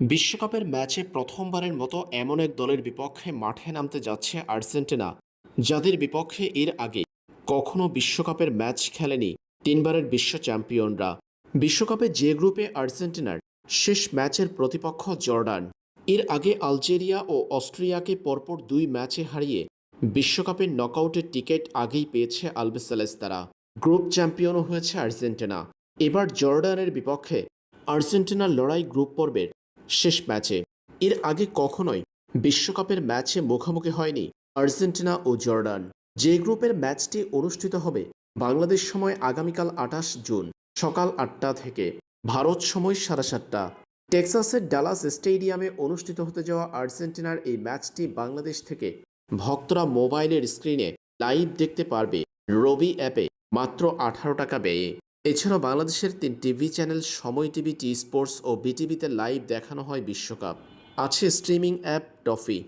বিশ্বকাপের ম্যাচে প্রথমবারের মতো এমন এক দলের বিপক্ষে মাঠে নামতে যাচ্ছে আর্জেন্টিনা, যাদের বিপক্ষে এর আগে কখনো বিশ্বকাপের ম্যাচ খেলেনি তিনবারের বিশ্ব চ্যাম্পিয়নরা। বিশ্বকাপে যে গ্রুপে আর্জেন্টিনার শেষ ম্যাচের প্রতিপক্ষ জর্ডান, এর আগে আলজেরিয়া ও অস্ট্রিয়াকে পরপর দুই ম্যাচে হারিয়ে বিশ্বকাপের নকআউটের টিকিট আগেই পেয়েছে আলবিসেলেস্তারা। গ্রুপ চ্যাম্পিয়নও হয়েছে আর্জেন্টিনা। এবার জর্ডানের বিপক্ষে আর্জেন্টিনার লড়াই গ্রুপ পর্বের শেষ ম্যাচে। এর আগে কখনোই বিশ্বকাপের ম্যাচে মুখোমুখি হয়নি আর্জেন্টিনা ও জর্ডান। যে গ্রুপের ম্যাচটি অনুষ্ঠিত হবে বাংলাদেশ সময় আগামীকাল ২৮ জুন সকাল ৮টা থেকে, ভারত সময় ৭:৩০। টেক্সাসের ডালাস স্টেডিয়ামে অনুষ্ঠিত হতে যাওয়া আর্জেন্টিনার এই ম্যাচটি বাংলাদেশ থেকে ভক্তরা মোবাইলের স্ক্রিনে লাইভ দেখতে পারবে রবি অ্যাপে মাত্র ১৮ টাকা ব্যয়ে। এছাড়াও বাংলাদেশের ৩ টিভি চ্যানেল সময় টিভি, টি স্পোর্টস ও বিটিভিতে লাইভ দেখানো হয় বিশ্বকাপ। আছে স্ট্রিমিং অ্যাপ টফি।